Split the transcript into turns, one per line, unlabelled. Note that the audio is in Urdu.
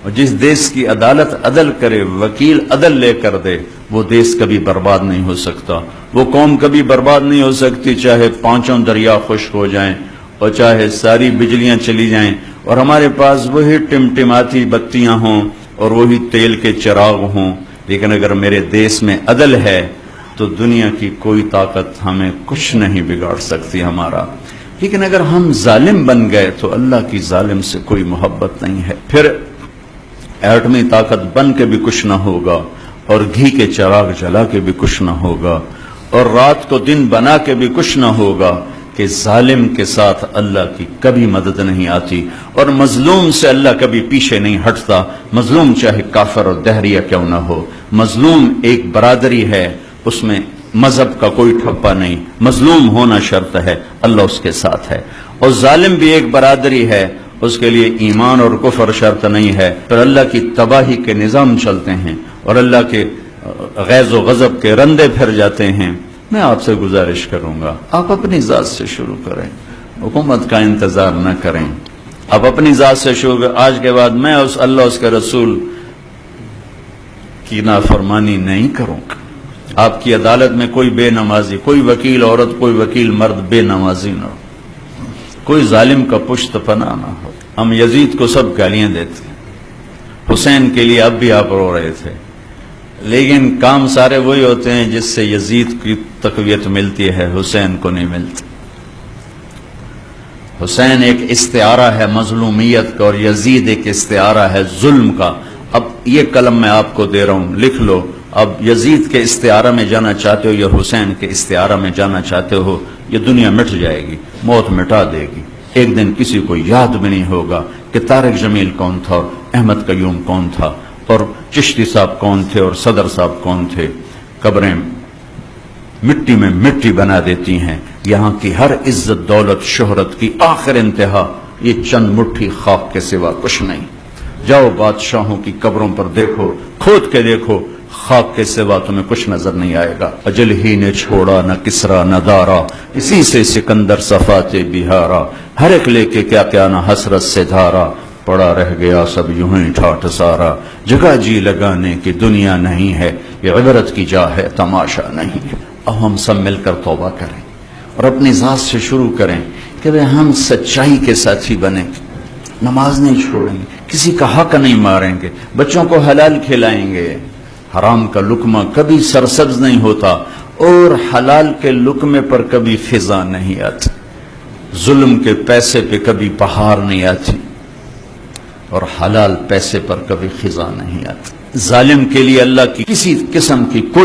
اور جس دیس کی عدالت عدل کرے، وکیل عدل لے کر دے، وہ دیس کبھی برباد نہیں ہو سکتا، وہ قوم کبھی برباد نہیں ہو سکتی، چاہے پانچوں دریا خشک ہو جائیں اور چاہے ساری بجلیاں چلی جائیں اور ہمارے پاس وہی ٹمٹماتی بتیاں ہوں اور وہی تیل کے چراغ ہوں، لیکن اگر میرے دیس میں عدل ہے تو دنیا کی کوئی طاقت ہمیں کچھ نہیں بگاڑ سکتی ہمارا۔ لیکن اگر ہم ظالم بن گئے تو اللہ کی ظالم سے کوئی محبت نہیں ہے، پھر ایٹمی طاقت بن کے بھی کچھ نہ ہوگا اور گھی کے چراغ جلا کے بھی کچھ نہ ہوگا اور رات کو دن بنا کے بھی کچھ نہ ہوگا، کہ ظالم کے ساتھ اللہ کی کبھی مدد نہیں آتی اور مظلوم سے اللہ کبھی پیچھے نہیں ہٹتا، مظلوم چاہے کافر اور دہریہ کیوں نہ ہو، مظلوم ایک برادری ہے، اس میں مذہب کا کوئی ٹھپا نہیں، مظلوم ہونا شرط ہے، اللہ اس کے ساتھ ہے، اور ظالم بھی ایک برادری ہے، اس کے لیے ایمان اور کفر شرط نہیں ہے، پھر اللہ کی تباہی کے نظام چلتے ہیں اور اللہ کے غیظ و غضب کے رندے پھر جاتے ہیں۔ میں آپ سے گزارش کروں گا، آپ اپنی ذات سے شروع کریں، حکومت کا انتظار نہ کریں، آپ اپنی ذات سے شروع کریں۔ آج کے بعد میں اس اللہ اس کے رسول کی نافرمانی نہیں کروں گا، آپ کی عدالت میں کوئی بے نمازی، کوئی وکیل عورت، کوئی وکیل مرد بے نمازی نہ ہو، کوئی ظالم کا پشت پناہ نہ ہو۔ ہم یزید کو سب گالیاں دیتے ہیں، حسین کے لیے اب بھی آپ رو رہے تھے، لیکن کام سارے وہی ہوتے ہیں جس سے یزید کی تقویت ملتی ہے، حسین کو نہیں ملتی۔ حسین ایک استعارہ ہے مظلومیت کا اور یزید ایک استعارہ ہے ظلم کا۔ اب یہ قلم میں آپ کو دے رہا ہوں، لکھ لو، اب یزید کے استعارہ میں جانا چاہتے ہو یا حسین کے استعارہ میں جانا چاہتے ہو، یہ دنیا مٹ جائے گی، موت مٹا دے گی، ایک دن کسی کو یاد بھی نہیں ہوگا کہ طارق جمیل کون تھا اور احمد قیوم کون تھا اور چشتی صاحب کون تھے اور صدر صاحب کون تھے۔ قبریں مٹی میں مٹی بنا دیتی ہیں، یہاں کی ہر عزت دولت شہرت کی آخر انتہا یہ چند مٹھی خاک کے سوا کچھ نہیں۔ جاؤ بادشاہوں کی قبروں پر دیکھو، کھود کے دیکھو، خاک کے سوا تمہیں کچھ نظر نہیں آئے گا۔ اجل ہی نے چھوڑا نہ کسرا نہ دارا، اسی سے سکندر صفات بہارا، ہر ایک لے کے کیا کیا نہ حسرت سے دھارا، پڑا رہ گیا سب یوں ہی ٹھاٹھ سارا، جگہ جی لگانے کی دنیا نہیں ہے، یہ عبرت کی جا ہے تماشا نہیں ہے۔ اب ہم سب مل کر توبہ کریں اور اپنی ذات سے شروع کریں کہ ہم سچائی کے ساتھی بنیں، نماز نہیں چھوڑیں گے، کسی کا حق نہیں ماریں گے، بچوں کو حلال کھلائیں گے، حرام کا لقمہ کبھی سرسبز نہیں ہوتا اور حلال کے لقمے پر کبھی فضا نہیں آتی، ظلم کے پیسے پہ کبھی بہار نہیں آتی اور حلال پیسے پر کبھی خزاں نہیں آتی۔ ظالم کے لیے اللہ کی کسی قسم کی کوئی